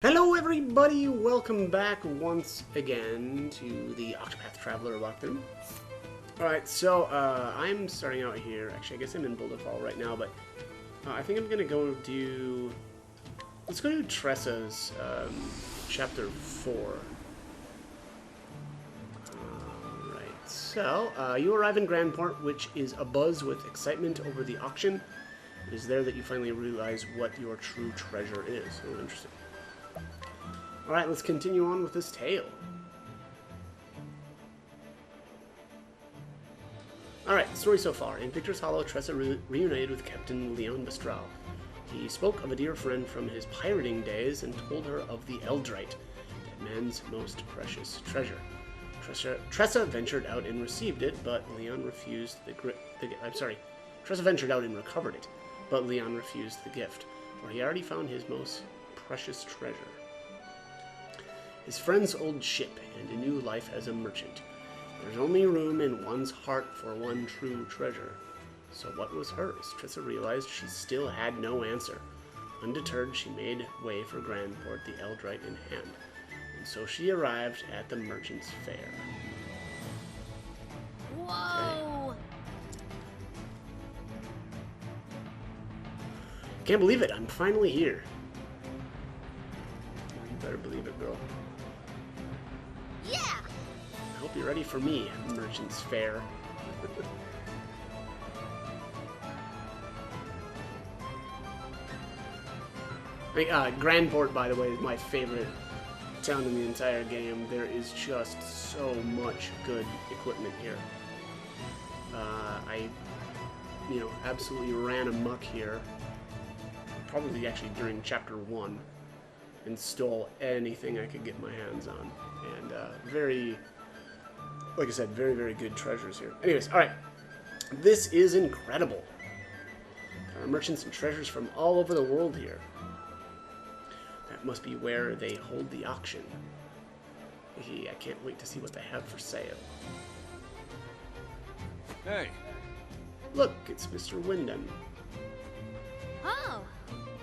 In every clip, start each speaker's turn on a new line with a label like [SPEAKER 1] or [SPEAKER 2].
[SPEAKER 1] Hello everybody, welcome back once again to the Octopath Traveler walkthrough. Alright, so I'm starting out here. Actually, I guess I'm in Boulder Fall right now, but I think I'm gonna go do... Let's go do Tressa's Chapter 4. Alright, so you arrive in Grandport, which is abuzz with excitement over the auction. It is there that you finally realize what your true treasure is. Oh, interesting. Alright, let's continue on with this tale. Alright, story so far. In Victor's Hollow, Tressa reunited with Captain Leon Mistral. He spoke of a dear friend from his pirating days and told her of the Eldrite, that man's most precious treasure. Tressa ventured out and received it, but Leon refused Tressa ventured out and recovered it, but Leon refused the gift, for he already found his most precious treasure. His friend's old ship, and a new life as a merchant. There's only room in one's heart for one true treasure. So what was hers? Tressa realized she still had no answer. Undeterred, she made way for Grandport, the Eldrite in hand. And so she arrived at the merchant's fair.
[SPEAKER 2] Whoa!
[SPEAKER 1] Okay. Can't believe it, I'm finally here. You better believe it, girl.
[SPEAKER 2] Yeah!
[SPEAKER 1] I hope you're ready for me, Merchant's Fair. Grandport, by the way, is my favorite town in the entire game. There is just so much good equipment here. I absolutely ran amok here. Probably actually during Chapter 1. And stole anything I could get my hands on. And like I said, very, very good treasures here. Anyways, alright. This is incredible. There are merchants and treasures from all over the world here. That must be where they hold the auction. I can't wait to see what they have for sale.
[SPEAKER 3] Hey.
[SPEAKER 1] Look, it's Mr. Wyndham.
[SPEAKER 2] Oh!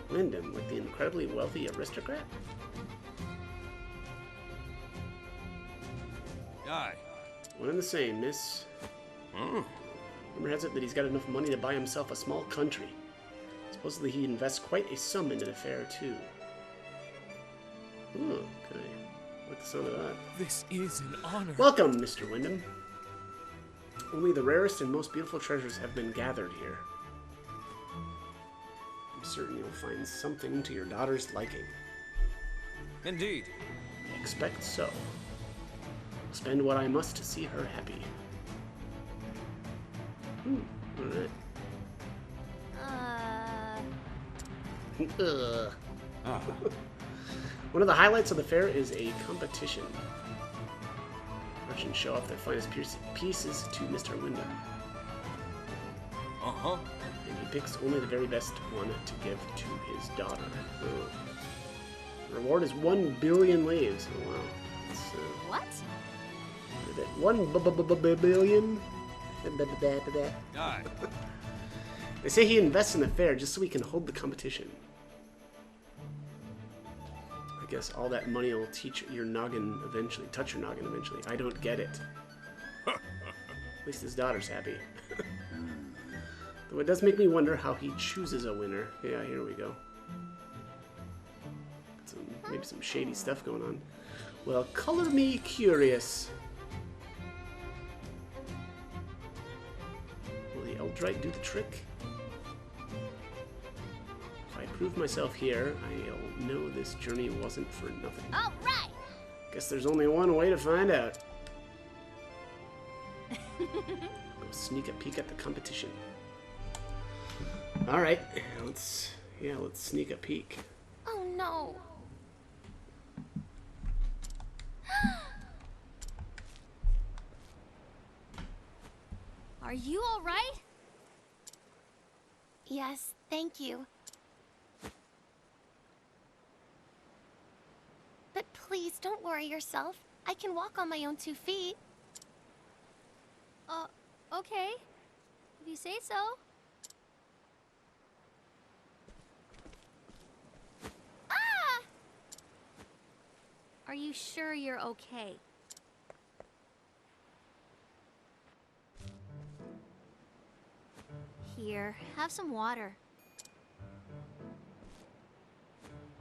[SPEAKER 1] Wyndham, like the incredibly wealthy aristocrat?
[SPEAKER 3] Aye.
[SPEAKER 1] One and the same, miss. Rumor has it that he's got enough money to buy himself a small country. Supposedly he invests quite a sum into the fair, too. Oh, okay. Like the sound of that.
[SPEAKER 3] This is an honor.
[SPEAKER 1] Welcome, Mr. Wyndham. Only the rarest and most beautiful treasures have been gathered here. I'm certain you'll find something to your daughter's liking.
[SPEAKER 3] Indeed.
[SPEAKER 1] I expect so. I'll spend what I must to see her happy. Alright. One of the highlights of the fair is a competition. Merchants show off their finest pieces to Mr. Wyndham.
[SPEAKER 3] Uh-huh.
[SPEAKER 1] And he picks only the very best one to give to his daughter. Oh. The reward is 1 billion leaves. Oh, wow. That's,
[SPEAKER 2] What?
[SPEAKER 1] 1 billion?
[SPEAKER 3] Aye.
[SPEAKER 1] They say he invests in the fair just so he can hold the competition. I guess all that money will touch your noggin eventually. I don't get it. At least his daughter's happy. Though it does make me wonder how he chooses a winner. Yeah, here we go. Maybe some shady stuff going on. Well, color me curious. Will the Eldrite do the trick? If I prove myself here, I'll know this journey wasn't for nothing.
[SPEAKER 2] All right!
[SPEAKER 1] Guess there's only one way to find out. Go sneak a peek at the competition. Alright, let's sneak a peek.
[SPEAKER 2] Oh no! Are you all right? Yes, thank you. But please don't worry yourself. I can walk on my own 2 feet. Okay. If you say so. Ah! Are you sure you're okay? Here, have some water.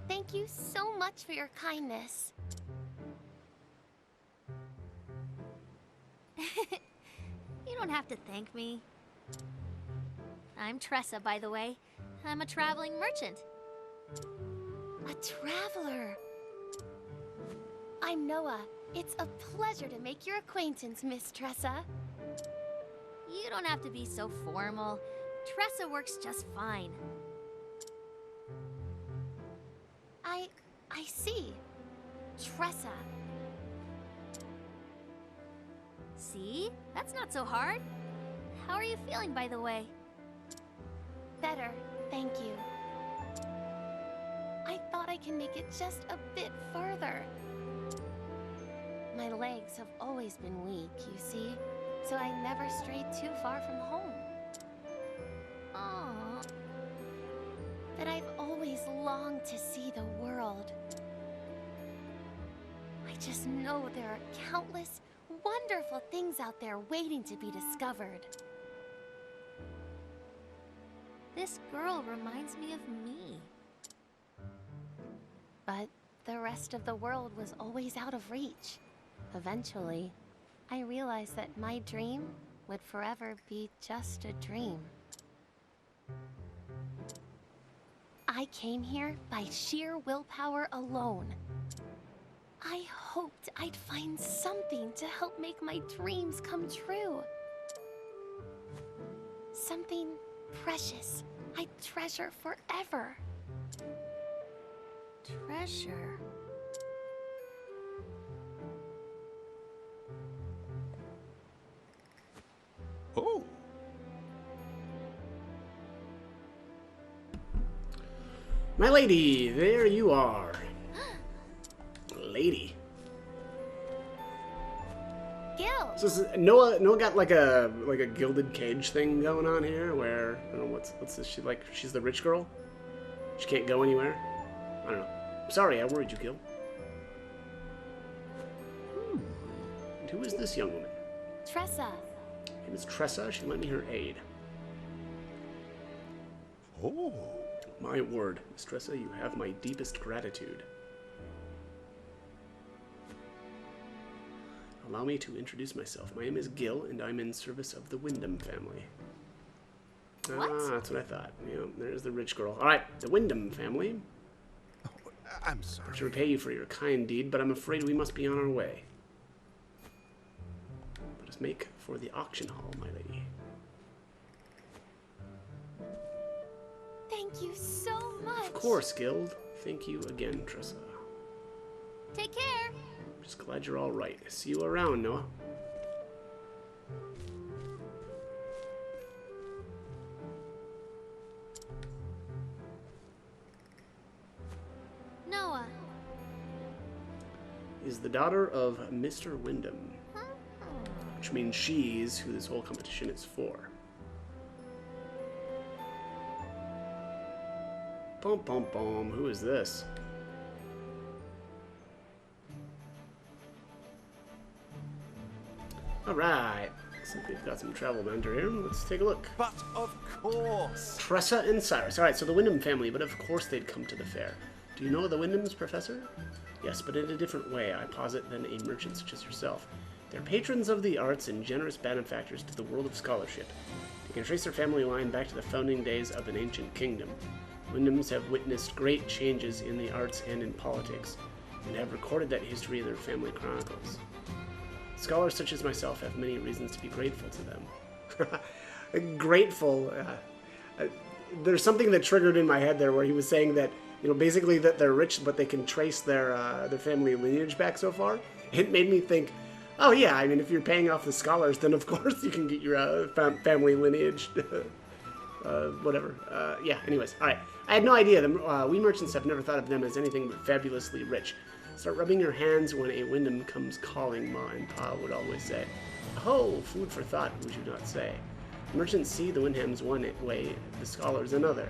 [SPEAKER 2] Thank you so much for your kindness. You don't have to thank me. I'm Tressa, by the way. I'm a traveling merchant. A traveler? I'm Noah. It's a pleasure to make your acquaintance, Miss Tressa. You don't have to be so formal. Tressa works just fine. I see. Tressa. See? That's not so hard. How are you feeling, by the way? Better, thank you. I thought I can make it just a bit further. My legs have always been weak, you see, so I never strayed too far from home. Aww. But I've always longed to see the world. I just know there are countless, wonderful things out there waiting to be discovered. This girl reminds me of me. But the rest of the world was always out of reach. Eventually, I realized that my dream would forever be just a dream. I came here by sheer willpower alone. I hoped I'd find something to help make my dreams come true. Something precious I'd treasure forever. Treasure?
[SPEAKER 3] Oh.
[SPEAKER 1] My lady, there you are. Lady.
[SPEAKER 2] Gil!
[SPEAKER 1] So Noah got like a gilded cage thing going on here where I don't know what's this, she like she's the rich girl? She can't go anywhere? I don't know. Sorry, I worried you, Gil. And who is this young woman?
[SPEAKER 2] Tressa.
[SPEAKER 1] Her name is Tressa. She lent me her aid.
[SPEAKER 3] Oh.
[SPEAKER 1] My word, Miss Tressa, you have my deepest gratitude. Allow me to introduce myself. My name is Gil, and I'm in service of the Wyndham family.
[SPEAKER 2] What?
[SPEAKER 1] Ah, that's what I thought. You know, there's the rich girl. All right, the Wyndham family.
[SPEAKER 3] Oh, I'm sorry.
[SPEAKER 1] To repay you for your kind deed, but I'm afraid we must be on our way. Let us make for the auction hall, my lady.
[SPEAKER 2] Thank you so much.
[SPEAKER 1] Of course, Gil. Thank you again, Tressa.
[SPEAKER 2] Take care.
[SPEAKER 1] Just glad you're all right. See you around, Noah.
[SPEAKER 2] Noah.
[SPEAKER 1] Is the daughter of Mr. Wyndham, which means she's who this whole competition is for. Bum bum bum. Who is this? Alright. Looks like we've got some travel banter here. Let's take a look.
[SPEAKER 3] But of course.
[SPEAKER 1] Tressa and Cyrus. Alright, so the Wyndham family, but of course they'd come to the fair. Do you know the Wyndhams, Professor? Yes, but in a different way, I posit, than a merchant such as yourself. They're patrons of the arts and generous benefactors to the world of scholarship. They can trace their family line back to the founding days of an ancient kingdom. Wyndhams have witnessed great changes in the arts and in politics, and have recorded that history in their family chronicles. Scholars such as myself have many reasons to be grateful to them. Grateful. There's something that triggered in my head there where he was saying that, you know, basically that they're rich, but they can trace their family lineage back so far. It made me think, oh yeah, I mean, if you're paying off the scholars, then of course you can get your family lineage. Whatever. Yeah, anyways. Alright. I had no idea. We merchants have never thought of them as anything but fabulously rich. Start rubbing your hands when a Wyndham comes calling, Ma and Pa would always say. Oh, food for thought, would you not say? Merchants see the Wyndhams one way, the scholars another.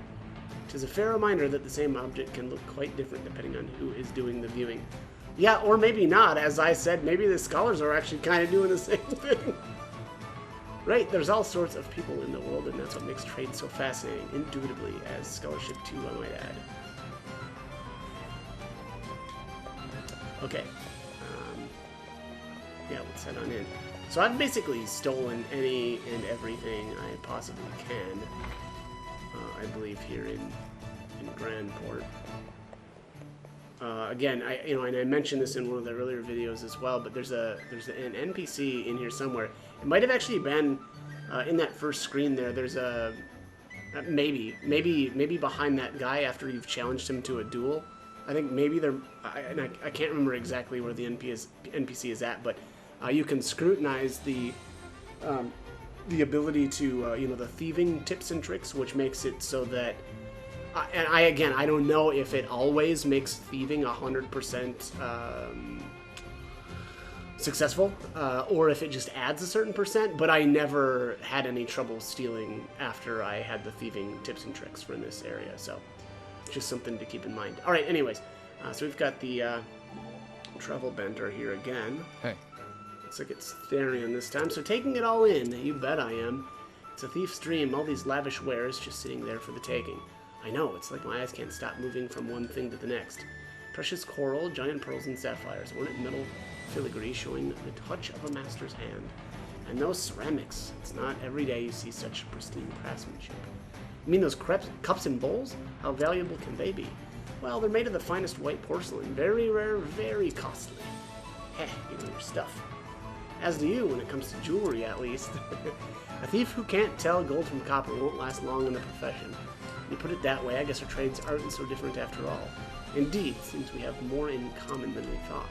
[SPEAKER 1] 'Tis a fair reminder that the same object can look quite different depending on who is doing the viewing. Yeah, or maybe not. As I said, maybe the scholars are actually kind of doing the same thing. Right, there's all sorts of people in the world, and that's what makes trade so fascinating, indubitably, as scholarship too, I might add. Okay. Yeah, let's head on in. So I've basically stolen any and everything I possibly can, I believe, here in Grandport. Again, and I mentioned this in one of the earlier videos as well, but there's an NPC in here somewhere. It might have actually been in that first screen there. There's a maybe behind that guy after you've challenged him to a duel. I think maybe I can't remember exactly where the NPC is at, but you can scrutinize the ability to the thieving tips and tricks, which makes it so that. And I don't know if it always makes thieving 100% successful, or if it just adds a certain percent, but I never had any trouble stealing after I had the thieving tips and tricks from this area, so just something to keep in mind. Alright, anyways, so we've got the travel bender here again.
[SPEAKER 4] Hey.
[SPEAKER 1] Looks like it's Therion this time, so taking it all in, you bet I am. It's a thief's dream, all these lavish wares just sitting there for the taking. I know, it's like my eyes can't stop moving from one thing to the next. Precious coral, giant pearls and sapphires, ornate metal filigree showing the touch of a master's hand. And those ceramics, it's not every day you see such pristine craftsmanship. You mean those cups and bowls? How valuable can they be? Well, they're made of the finest white porcelain, very rare, very costly. Heh, you know your stuff. As do you when it comes to jewelry, at least. A thief who can't tell gold from copper won't last long in the profession. You put it that way, I guess our trades aren't so different after all. Indeed, seems we have more in common than we thought.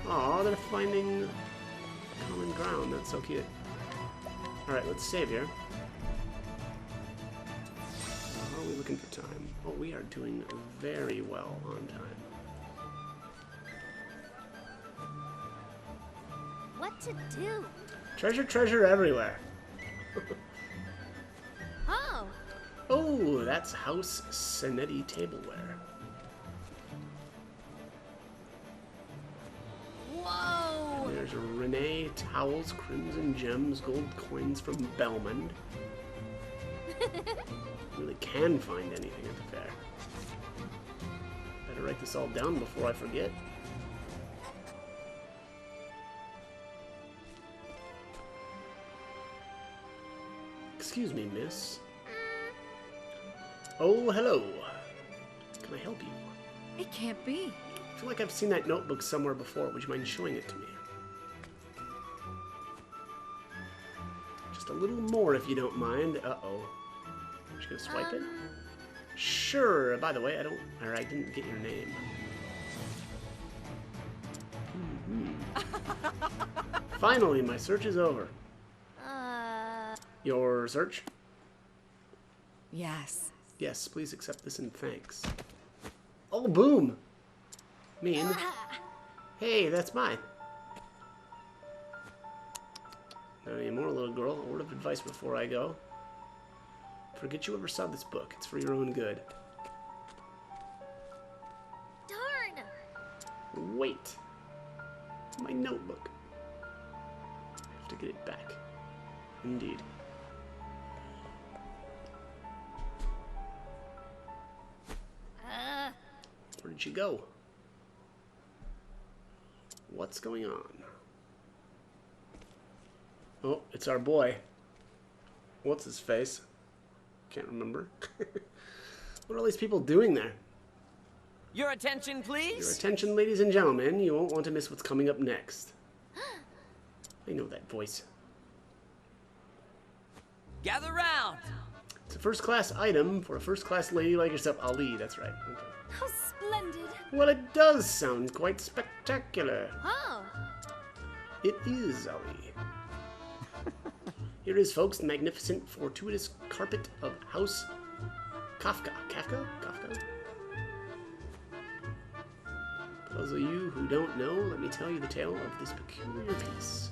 [SPEAKER 1] Aw, they're finding common ground. That's so cute. Alright, let's save here. How are we looking for time? Oh, we are doing very well on time.
[SPEAKER 2] What to do?
[SPEAKER 1] Treasure everywhere.
[SPEAKER 2] Oh.
[SPEAKER 1] Oh, that's House Senetti tableware.
[SPEAKER 2] Whoa!
[SPEAKER 1] And there's a Renee towels, crimson gems, gold coins from Belmond. Really can find anything at the fair. Better write this all down before I forget. Excuse me, miss. Oh, hello. Can I help you?
[SPEAKER 5] It can't be.
[SPEAKER 1] I feel like I've seen that notebook somewhere before. Would you mind showing it to me? Just a little more, if you don't mind. Uh-oh. Just gonna swipe it? Sure. By the way, I didn't get your name. Finally, my search is over. Your search?
[SPEAKER 5] Yes.
[SPEAKER 1] Yes, please accept this and thanks. Oh, boom! Mean. Hey, that's mine. Not anymore, little girl. A word of advice before I go. Forget you ever saw this book. It's for your own good.
[SPEAKER 2] Darn!
[SPEAKER 1] Wait. My notebook. I have to get it back. Indeed. Where did she go? What's going on? Oh, it's our boy. What's his face? Can't remember. What are all these people doing there?
[SPEAKER 6] Your attention, please.
[SPEAKER 1] Your attention, ladies and gentlemen. You won't want to miss what's coming up next. I know that voice.
[SPEAKER 6] Gather round.
[SPEAKER 1] It's a first-class item for a first-class lady like yourself. Ali, that's right. Okay.
[SPEAKER 2] How splendid!
[SPEAKER 1] Well, it does sound quite spectacular.
[SPEAKER 2] Oh.
[SPEAKER 1] It is, Ali. Here is, folks, the magnificent, fortuitous carpet of House Kafka. Kafka? For those of you who don't know, let me tell you the tale of this peculiar piece.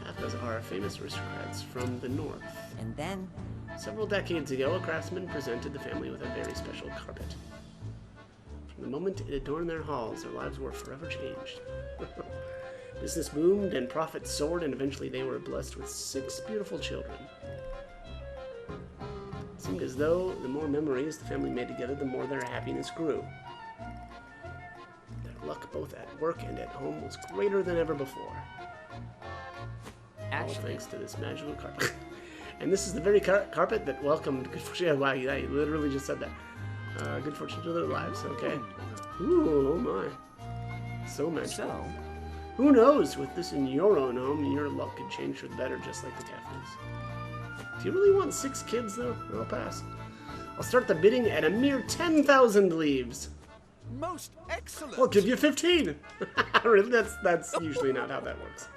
[SPEAKER 1] Kafkas are famous aristocrats from the north.
[SPEAKER 6] And then
[SPEAKER 1] Several decades ago, a craftsman presented the family with a very special carpet. From the moment it adorned their halls, their lives were forever changed. Business boomed and profits soared, and eventually they were blessed with 6 beautiful children. It seemed as though the more memories the family made together, the more their happiness grew. Their luck both at work and at home was greater than ever before. All thanks to this magical carpet. And this is the very carpet that welcomed good fortune. Yeah, wow, you literally just said that. Good fortune to their lives, okay. Ooh, oh my. So magical.
[SPEAKER 6] So,
[SPEAKER 1] Who knows, with this in your own home, your luck could change for the better, just like the captain's. Do you really want 6 kids, though? I'll pass. I'll start the bidding at a mere 10,000 leaves.
[SPEAKER 3] Most excellent.
[SPEAKER 1] I'll give you 15. Really? That's usually not how that works.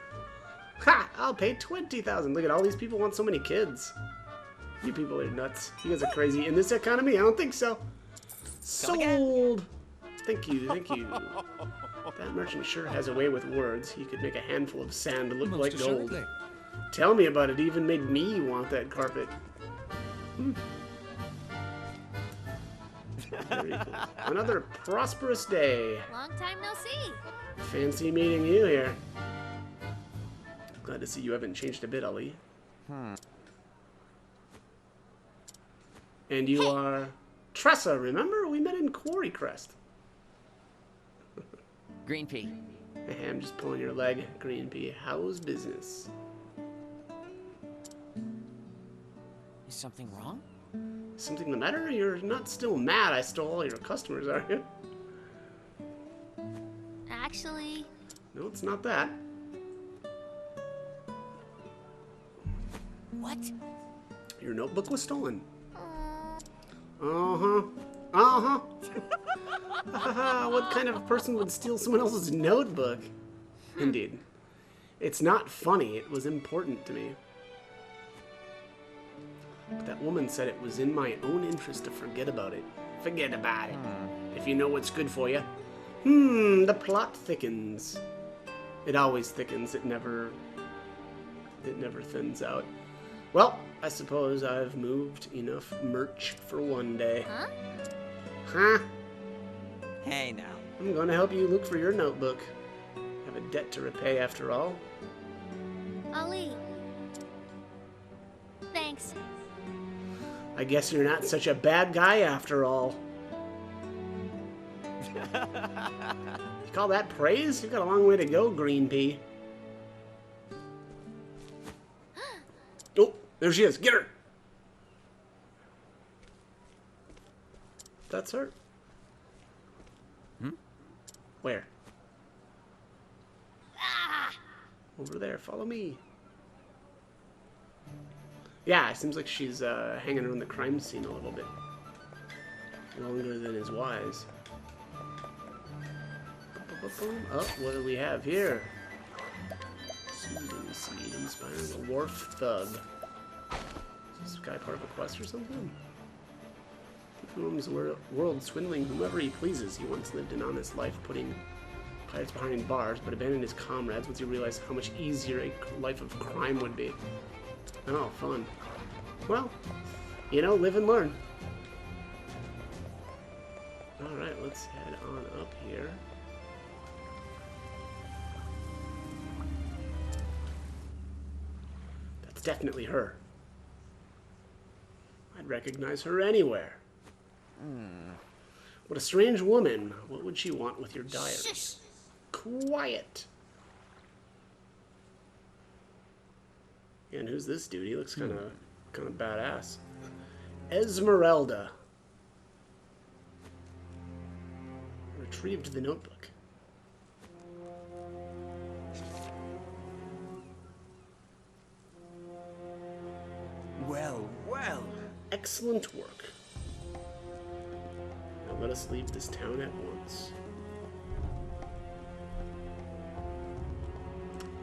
[SPEAKER 1] Ha! I'll pay 20,000. Look at all these people want so many kids. You people are nuts. You guys are crazy. In this economy, I don't think so. Sold. Thank you, thank you. That merchant sure has a way with words. He could make a handful of sand look
[SPEAKER 3] Most
[SPEAKER 1] like gold.
[SPEAKER 3] assuredly.
[SPEAKER 1] Tell me about it. Even made me want that carpet. Very cool. Another prosperous day.
[SPEAKER 2] Long time no see.
[SPEAKER 1] Fancy meeting you here. Glad to see you haven't changed a bit, Ali. And you are Tressa, remember? We met in Quarry Crest.
[SPEAKER 6] green pea.
[SPEAKER 1] I'm just pulling your leg, Green Pea. How's business?
[SPEAKER 6] Is something wrong?
[SPEAKER 1] Something the matter? You're not still mad I stole all your customers, are you?
[SPEAKER 2] Actually,
[SPEAKER 1] No, it's not that.
[SPEAKER 6] What?
[SPEAKER 1] Your notebook was stolen.
[SPEAKER 2] uh,
[SPEAKER 1] Uh-huh. What kind of person would steal someone else's notebook? Indeed. It's not funny. It was important to me. But that woman said it was in my own interest to forget about it. Forget about it. If you know what's good for you. The plot thickens. It always thickens. It never thins out. Well, I suppose I've moved enough merch for one day.
[SPEAKER 2] huh?
[SPEAKER 1] Huh?
[SPEAKER 6] Hey now.
[SPEAKER 1] I'm going to help you look for your notebook. Have a debt to repay after all.
[SPEAKER 2] Ali. Thanks.
[SPEAKER 1] I guess you're not such a bad guy after all. You call that praise? You've got a long way to go, Green Pea. Oh, there she is. Get her! That's her. Where? Over there. Follow me. Yeah, it seems like she's hanging around the crime scene a little bit. Longer than is wise. Oh, what do we have here? Soothing seed inspiring a wharf thug. Is this guy part of a quest or something? He roams the world swindling whomever he pleases. He once lived an honest life, putting pirates behind bars, but abandoned his comrades once he realized how much easier a life of crime would be. Oh, fun. Well, you know, live and learn. Alright, let's head on up here. That's definitely her. I'd recognize her anywhere. What a strange woman. What would she want with your diary?
[SPEAKER 2] Shush.
[SPEAKER 1] Quiet. And who's this dude? He looks kind of badass. Esmeralda. Retrieved the notebook.
[SPEAKER 3] Well, well.
[SPEAKER 1] Excellent work. Now let us leave this town at once.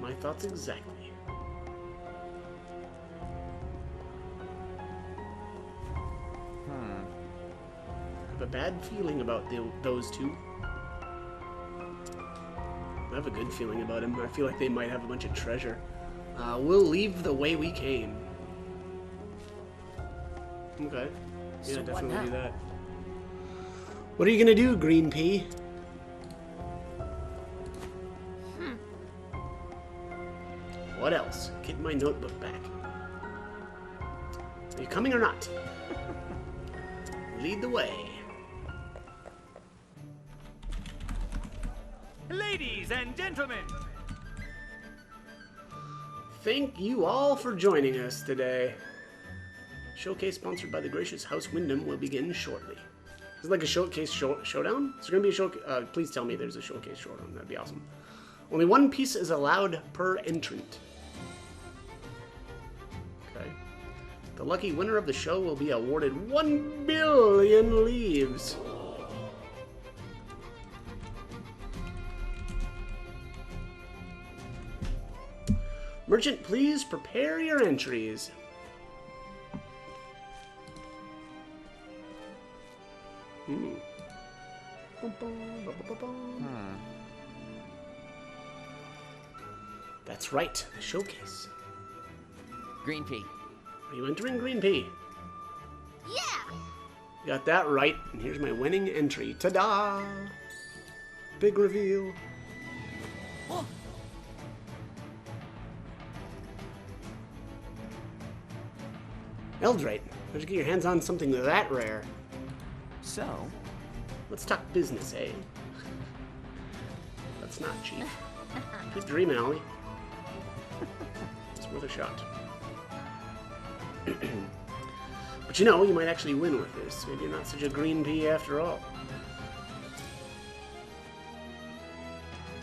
[SPEAKER 1] My thoughts exactly. I have a bad feeling about those two. I have a good feeling about him. I feel like they might have a bunch of treasure. We'll leave the way we came. Okay. Yeah,
[SPEAKER 6] So what
[SPEAKER 1] definitely
[SPEAKER 6] now?
[SPEAKER 1] do that. What are you gonna do, Green Pea? What else? Get my notebook back. Are you coming or not? Lead the way.
[SPEAKER 4] Ladies and gentlemen,
[SPEAKER 1] Thank you all for joining us today. Showcase sponsored by the gracious House Wyndham will begin shortly. Is it like a showcase showdown? Is there gonna be a showcase? Please tell me there's a showcase showdown. That'd be awesome. Only one piece is allowed per entrant. Okay. The lucky winner of the show will be awarded 1 billion leaves. Merchant, please prepare your entries. That's right, the showcase.
[SPEAKER 6] Green Pea.
[SPEAKER 1] Are you entering, Green Pea?
[SPEAKER 2] Yeah!
[SPEAKER 1] You got that right, and here's my winning entry. Ta-da! Big reveal.
[SPEAKER 6] Oh.
[SPEAKER 1] Eldrite, how'd you get your hands on something that rare?
[SPEAKER 6] So,
[SPEAKER 1] Let's talk business, eh? That's not cheap. Keep dreaming, Ollie. It's worth a shot. But you know, you might actually win with this. Maybe you're not such a green pea after all.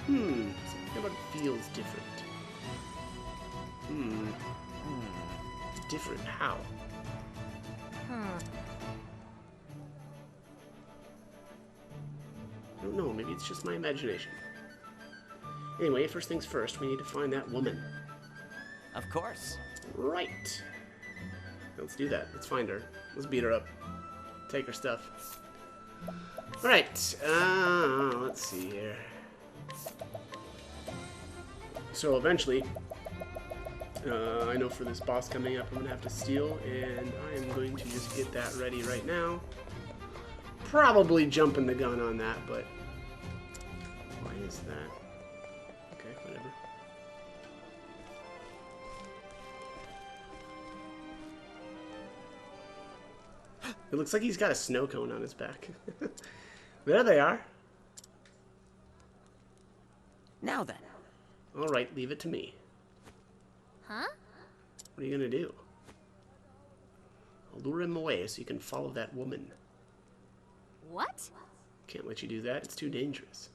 [SPEAKER 1] Something about it feels different. Different how? I don't know, maybe it's just my imagination. Anyway, first things first, we need to find that woman.
[SPEAKER 6] of course.
[SPEAKER 1] Right. Let's do that. Let's find her. Let's beat her up. Take her stuff. Alright, let's see here. So eventually, I know for this boss coming up I'm going to have to steal, and I am going to just get that ready right now. Probably jumping the gun on that, but why is that? Okay, whatever. It looks like he's got a snow cone on his back. There they are.
[SPEAKER 6] Now then.
[SPEAKER 1] Alright, leave it to me.
[SPEAKER 2] Huh?
[SPEAKER 1] What are you gonna do? I'll lure him away so you can follow that woman.
[SPEAKER 2] What?
[SPEAKER 1] Can't let you do that, it's too dangerous.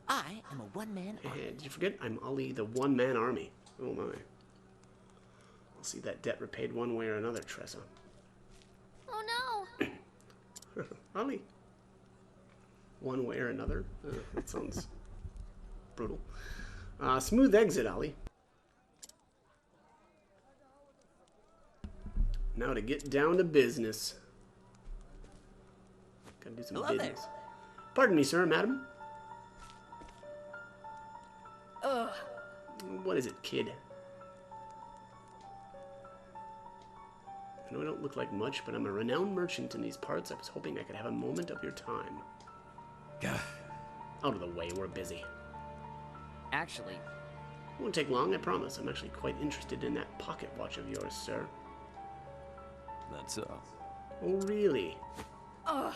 [SPEAKER 6] I am a one-man army.
[SPEAKER 1] Hey, did you forget? I'm Ollie, the one-man army. Oh my. I'll see that debt repaid one way or another, Tressa.
[SPEAKER 2] Oh no!
[SPEAKER 1] Ollie. One way or another? That sounds brutal. Smooth exit, Ollie. Now to get down to business. Gotta do some
[SPEAKER 6] Hello
[SPEAKER 1] business.
[SPEAKER 6] there.
[SPEAKER 1] Pardon me, sir, madam.
[SPEAKER 6] Ugh.
[SPEAKER 1] What is it, kid? I know I don't look like much, but I'm a renowned merchant in these parts. I was hoping I could have a moment of your time. Out of the way, we're busy.
[SPEAKER 6] Actually,
[SPEAKER 1] It won't take long, I promise. I'm actually quite interested in that pocket watch of yours, sir.
[SPEAKER 3] That's all.
[SPEAKER 1] Oh, really?
[SPEAKER 6] ugh.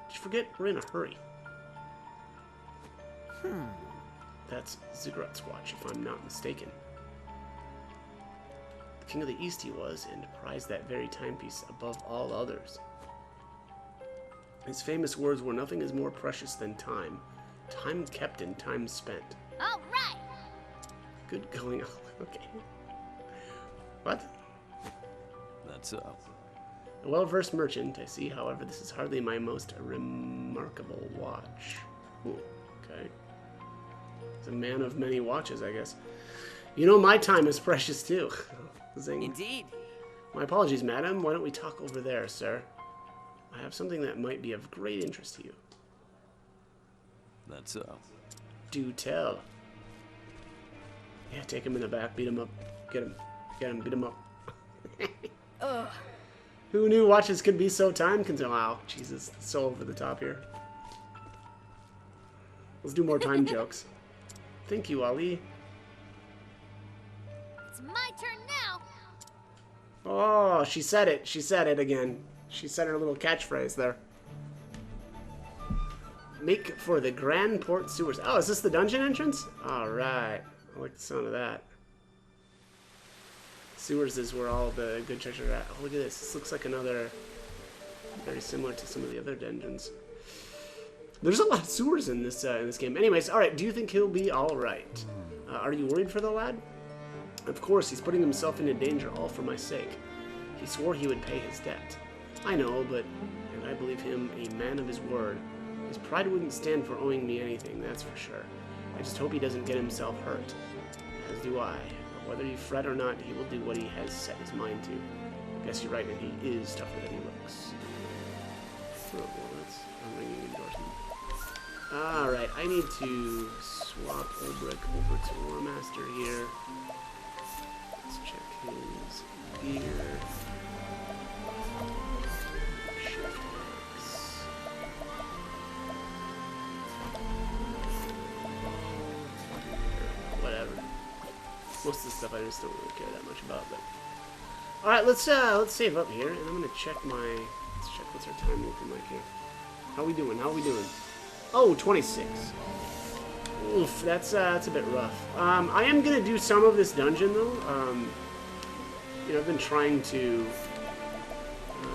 [SPEAKER 1] Did you forget? We're in a hurry. That's Ziggurat's watch, if I'm not mistaken. The King of the East he was, and prized that very timepiece above all others. His famous words were, "Nothing is more precious than time. Time kept and time spent."
[SPEAKER 2] All right!
[SPEAKER 1] Good going on. Okay. What?
[SPEAKER 3] That's all.
[SPEAKER 1] A well-versed merchant, I see. However, this is hardly my most remarkable watch. Ooh, okay. He's a man of many watches, I guess. You know, my time is precious, too. Zing.
[SPEAKER 6] Indeed.
[SPEAKER 1] My apologies, madam. Why don't we talk over there, sir? I have something that might be of great interest to you.
[SPEAKER 3] That's all.
[SPEAKER 1] Do tell. Yeah, take him in the back. Beat him up. Get him. Get him. Beat him up.
[SPEAKER 6] Ugh.
[SPEAKER 1] Who knew watches could be so time-consuming? Wow, Jesus, so over the top here. Let's do more time jokes. Thank you, Ali.
[SPEAKER 2] It's my turn now.
[SPEAKER 1] Oh, she said it. She said it again. She said her little catchphrase there. Make for the Grand Port Sewers. Oh, is this the dungeon entrance? Alright. I like the sound of that. Sewers is where all the good treasure are at. Oh, look at this. This looks like another... very similar to some of the other dungeons. There's a lot of sewers in this game. Anyways, alright. Do you think he'll be alright? Are you worried for the lad? Of course, he's putting himself into danger all for my sake. He swore he would pay his debt. I know, but... and I believe him a man of his word. His pride wouldn't stand for owing me anything, that's for sure. I just hope he doesn't get himself hurt. As do I. But whether you fret or not, he will do what he has set his mind to. I guess you're right, and he is tougher than he looks. Oh, well, that's a ringing endorsement. Alright, I need to swap Ulbrich over to Warmaster here. Let's check his gear. Shift X. Whatever. Most of the stuff I just don't really care that much about, but alright, let's save up here, and I'm gonna check let's check what's our time looking like here. How we doing? Oh, 26. Oof, that's a bit rough. I am gonna do some of this dungeon though. You know, I've been trying to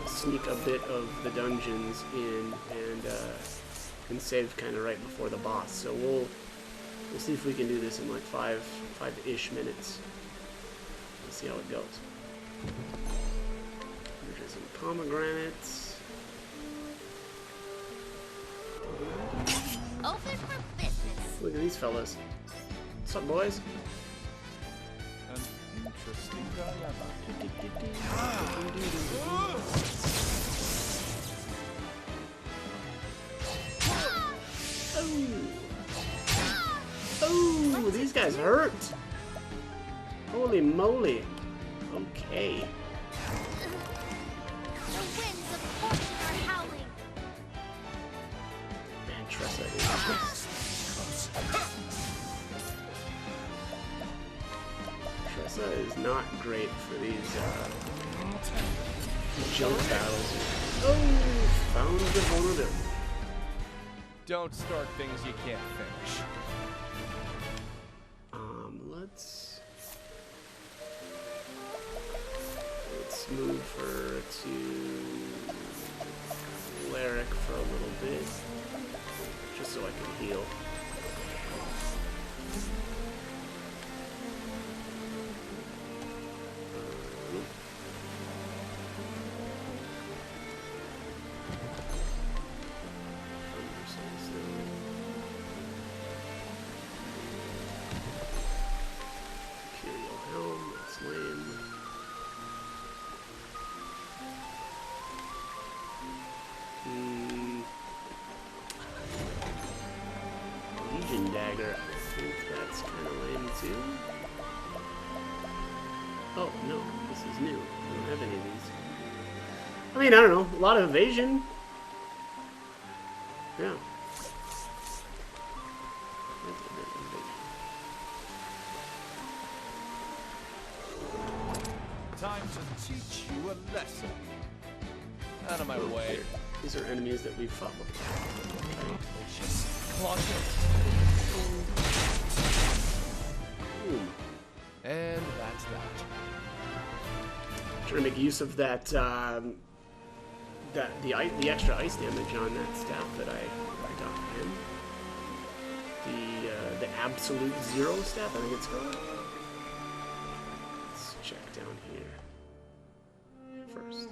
[SPEAKER 1] sneak a bit of the dungeons in and save kind of right before the boss. So we'll see if we can do this in like five-ish minutes. Let's see how it goes. There's some pomegranates.
[SPEAKER 2] Open for business.
[SPEAKER 1] Look at these fellas. What's up, boys?
[SPEAKER 3] An interesting dilemma.
[SPEAKER 1] Oh, these guys hurt. Holy moly. Okay.
[SPEAKER 2] The winds of fortune are howling.
[SPEAKER 1] Man, Tressa is Tressa is not great for these junk battles. Oh, found the vulnerability.
[SPEAKER 3] Don't start things you can't finish.
[SPEAKER 1] Let's move her to cleric for a little bit, just so I can heal. Dagger. I think that's kind of lame too. Oh, no. This is new. I don't have any of these. I mean, I don't know. A lot of evasion. Yeah.
[SPEAKER 3] Time to teach you a lesson. Out of my way.
[SPEAKER 1] These are enemies that we've fought before.
[SPEAKER 3] And that's that.
[SPEAKER 1] Trying to make use of that, the extra ice damage on that staff that I got from him. The absolute zero staff, I think it's called. Let's check down here first.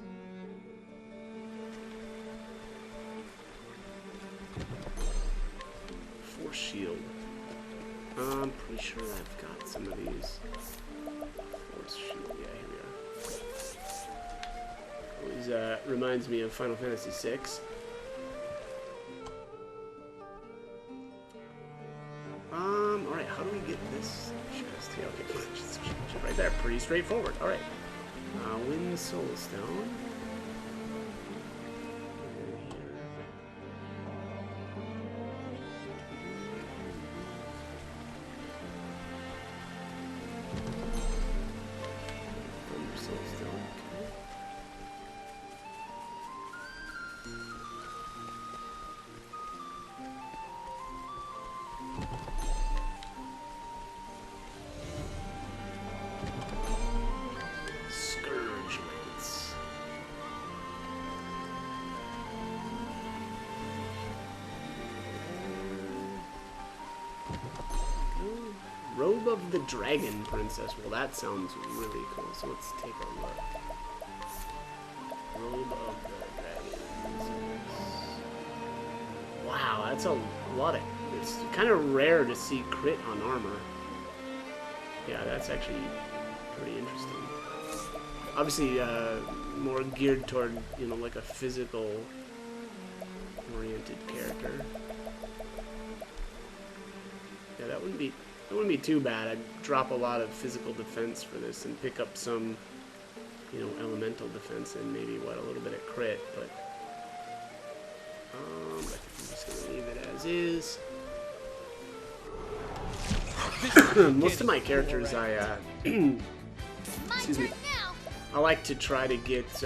[SPEAKER 1] Force shield. I'm pretty sure I've got some of these. Force shield, yeah, here we are. Always reminds me of Final Fantasy VI. Alright, how do we get this chest? Yeah, okay, fine. Just right there. Pretty straightforward. Alright. Wind Soul Stone. Scourge Lance. Robe of the Dragon Princess. Well, that sounds really cool. So let's take a look. Robe of the Dragon Princess. Wow, that's a lot of... It's kind of rare to see crit on armor. Yeah, that's actually pretty interesting. Obviously, more geared toward, you know, like a physical oriented character. Yeah, that wouldn't be too bad. I'd drop a lot of physical defense for this and pick up some, you know, elemental defense and maybe what, a little bit of crit, but I think I'm just gonna leave it as is. Most of my characters, excuse me, I like to try to get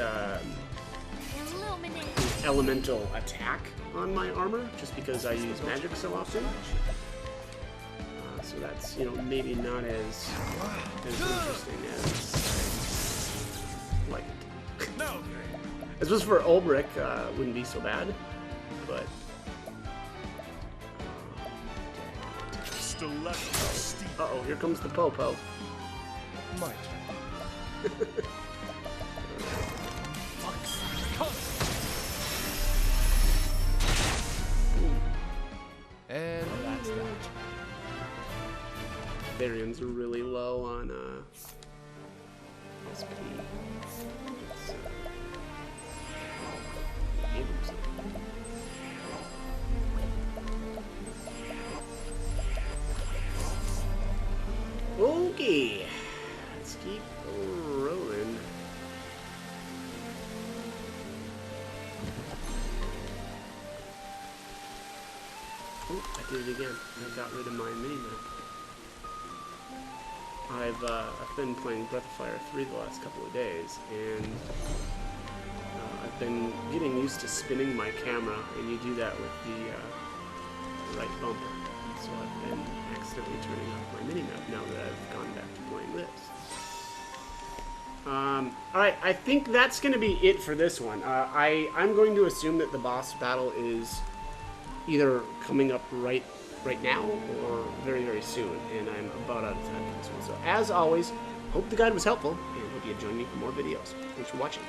[SPEAKER 1] elemental attack on my armor, just because I use magic so often. So that's, you know, maybe not as interesting as I like it. I suppose for Ulbrich, wouldn't be so bad, but uh-oh, here comes the Popo.
[SPEAKER 3] My turn. And that's that.
[SPEAKER 1] Varians are really low on SP. Let's, give him something. Okay, let's keep rolling. Oh, I did it again. I got rid of my mini-map. I've been playing Breath of Fire 3 the last couple of days, and I've been getting used to spinning my camera, and you do that with the right bumper. So I've been accidentally turning off my minimap now that I've gone back to playing this. Alright, I think that's going to be it for this one. I'm going to assume that the boss battle is either coming up right now or very, very soon, and I'm about out of time for this one. So as always, hope the guide was helpful, and hope you join me for more videos. Thanks for watching.